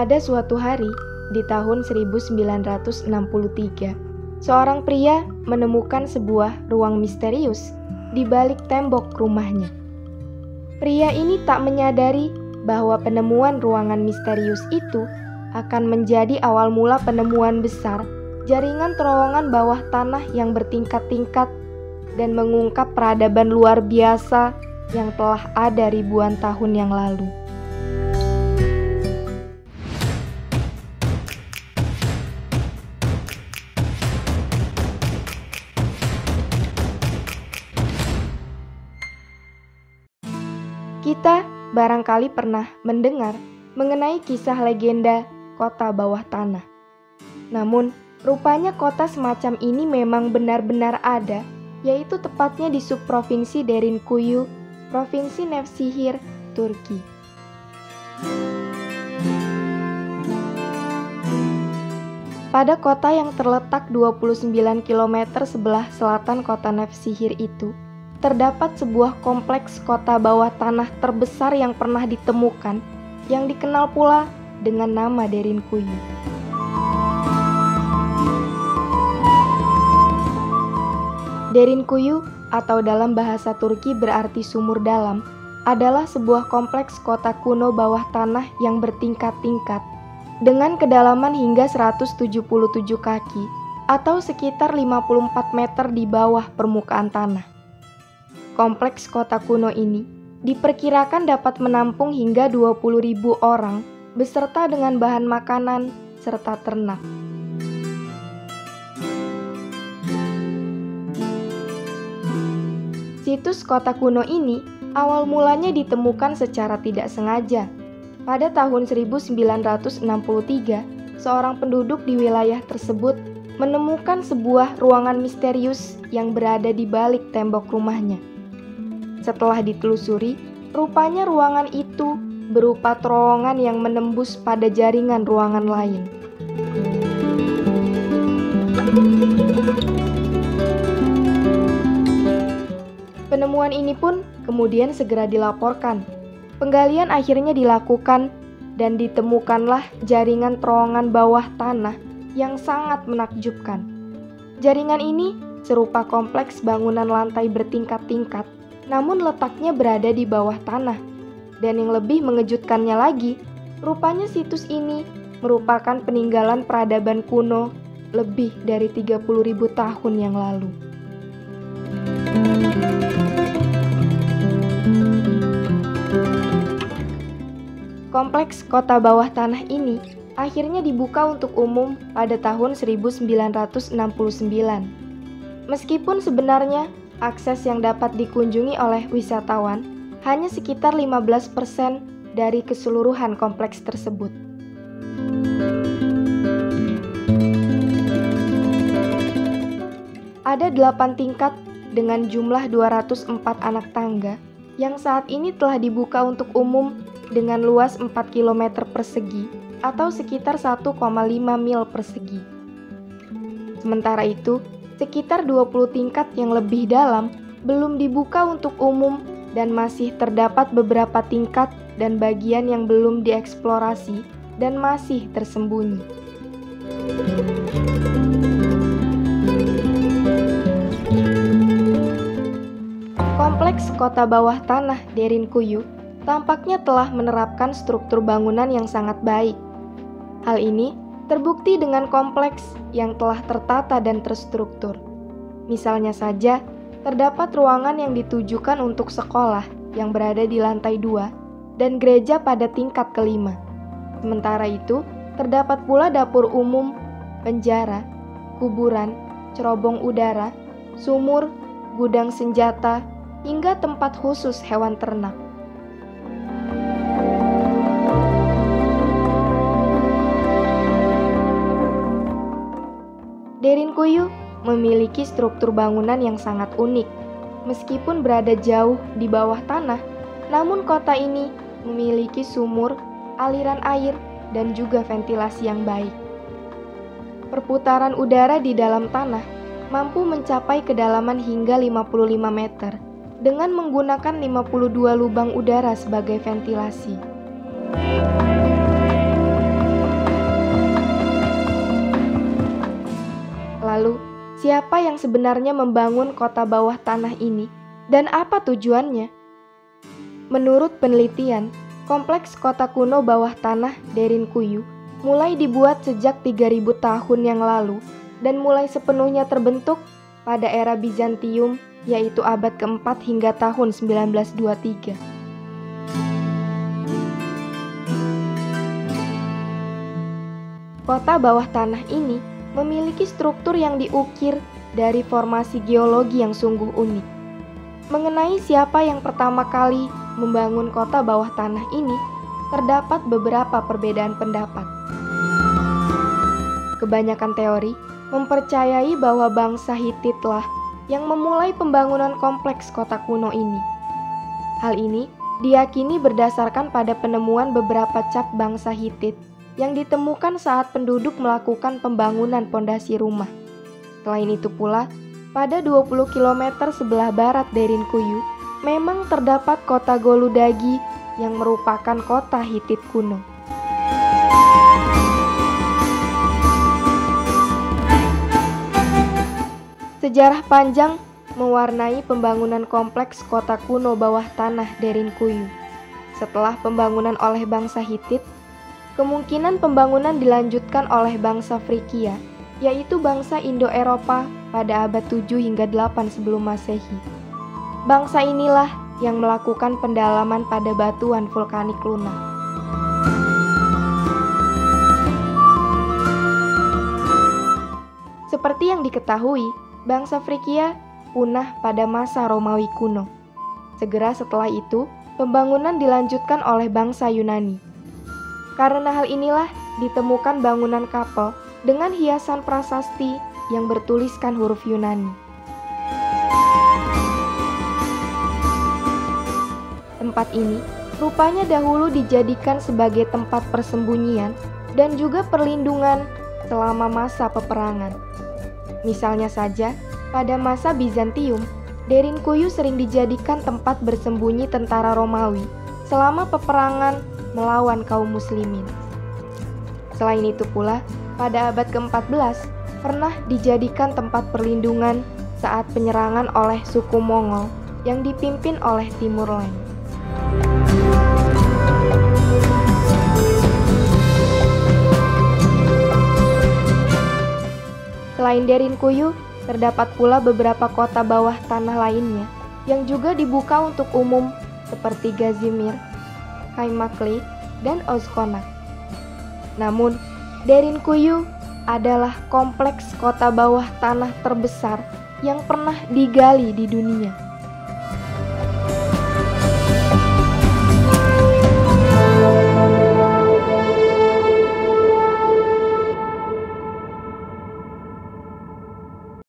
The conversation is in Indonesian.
Pada suatu hari, di tahun 1963, seorang pria menemukan sebuah ruang misterius di balik tembok rumahnya. Pria ini tak menyadari bahwa penemuan ruangan misterius itu akan menjadi awal mula penemuan besar jaringan terowongan bawah tanah yang bertingkat-tingkat dan mengungkap peradaban luar biasa yang telah ada ribuan tahun yang lalu. Kita barangkali pernah mendengar mengenai kisah legenda kota bawah tanah. Namun, rupanya kota semacam ini memang benar-benar ada, yaitu tepatnya di subprovinsi Derinkuyu, Provinsi Nevşehir, Turki. Pada kota yang terletak 29 km sebelah selatan kota Nevşehir itu, terdapat sebuah kompleks kota bawah tanah terbesar yang pernah ditemukan, yang dikenal pula dengan nama Derinkuyu. Derinkuyu atau dalam bahasa Turki berarti sumur dalam, adalah sebuah kompleks kota kuno bawah tanah yang bertingkat-tingkat dengan kedalaman hingga 177 kaki atau sekitar 54 meter di bawah permukaan tanah. Kompleks kota kuno ini diperkirakan dapat menampung hingga 20.000 orang beserta dengan bahan makanan serta ternak. Situs kota kuno ini awal mulanya ditemukan secara tidak sengaja. Pada tahun 1963, seorang penduduk di wilayah tersebut menemukan sebuah ruangan misterius yang berada di balik tembok rumahnya. Setelah ditelusuri, rupanya ruangan itu berupa terowongan yang menembus pada jaringan ruangan lain. Penemuan ini pun kemudian segera dilaporkan. Penggalian akhirnya dilakukan dan ditemukanlah jaringan terowongan bawah tanah yang sangat menakjubkan. Jaringan ini serupa kompleks bangunan lantai bertingkat-tingkat, namun letaknya berada di bawah tanah. Dan yang lebih mengejutkannya lagi, rupanya situs ini merupakan peninggalan peradaban kuno lebih dari 30.000 tahun yang lalu. Kompleks kota bawah tanah ini akhirnya dibuka untuk umum pada tahun 1969. Meskipun sebenarnya akses yang dapat dikunjungi oleh wisatawan hanya sekitar 15% dari keseluruhan kompleks tersebut. Ada 8 tingkat dengan jumlah 204 anak tangga yang saat ini telah dibuka untuk umum dengan luas 4 km persegi atau sekitar 1,5 mil persegi. Sementara itu, sekitar 20 tingkat yang lebih dalam belum dibuka untuk umum dan masih terdapat beberapa tingkat dan bagian yang belum dieksplorasi dan masih tersembunyi. Kompleks kota bawah tanah Derinkuyu tampaknya telah menerapkan struktur bangunan yang sangat baik. Hal ini terbukti dengan kompleks yang telah tertata dan terstruktur. Misalnya saja, terdapat ruangan yang ditujukan untuk sekolah yang berada di lantai 2 dan gereja pada tingkat kelima. Sementara itu, terdapat pula dapur umum, penjara, kuburan, cerobong udara, sumur, gudang senjata, hingga tempat khusus hewan ternak. Derinkuyu memiliki struktur bangunan yang sangat unik. Meskipun berada jauh di bawah tanah, namun kota ini memiliki sumur, aliran air, dan juga ventilasi yang baik. Perputaran udara di dalam tanah mampu mencapai kedalaman hingga 55 meter dengan menggunakan 52 lubang udara sebagai ventilasi. Lalu, siapa yang sebenarnya membangun kota bawah tanah ini dan apa tujuannya? Menurut penelitian, kompleks kota kuno bawah tanah Derinkuyu mulai dibuat sejak 3000 tahun yang lalu dan mulai sepenuhnya terbentuk pada era Bizantium, yaitu abad keempat hingga tahun 1923. Kota bawah tanah ini memiliki struktur yang diukir dari formasi geologi yang sungguh unik. Mengenai siapa yang pertama kali membangun kota bawah tanah ini, terdapat beberapa perbedaan pendapat. Kebanyakan teori mempercayai bahwa bangsa Hittitlah yang memulai pembangunan kompleks kota kuno ini. Hal ini diyakini berdasarkan pada penemuan beberapa cap bangsa Hittit yang ditemukan saat penduduk melakukan pembangunan pondasi rumah. Selain itu pula, pada 20 km sebelah barat Derinkuyu, memang terdapat kota Goludagi yang merupakan kota Hittit kuno. Sejarah panjang mewarnai pembangunan kompleks kota kuno bawah tanah Derinkuyu. Setelah pembangunan oleh bangsa Hittit, kemungkinan pembangunan dilanjutkan oleh bangsa Frikia, yaitu bangsa Indo-Eropa pada abad 7 hingga 8 sebelum Masehi. Bangsa inilah yang melakukan pendalaman pada batuan vulkanik lunak. Seperti yang diketahui, bangsa Frikia punah pada masa Romawi kuno. Segera setelah itu, pembangunan dilanjutkan oleh bangsa Yunani. Karena hal inilah ditemukan bangunan kapel dengan hiasan prasasti yang bertuliskan huruf Yunani. Tempat ini rupanya dahulu dijadikan sebagai tempat persembunyian dan juga perlindungan selama masa peperangan. Misalnya saja, pada masa Bizantium, Derinkuyu sering dijadikan tempat bersembunyi tentara Romawi selama peperangan melawan kaum muslimin. Selain itu pula, pada abad ke-14 pernah dijadikan tempat perlindungan saat penyerangan oleh suku Mongol yang dipimpin oleh Timurlen. Selain Derinkuyu, terdapat pula beberapa kota bawah tanah lainnya yang juga dibuka untuk umum seperti Gazimir, Kaymakli, dan Ozkonak. Namun, Derinkuyu adalah kompleks kota bawah tanah terbesar yang pernah digali di dunia.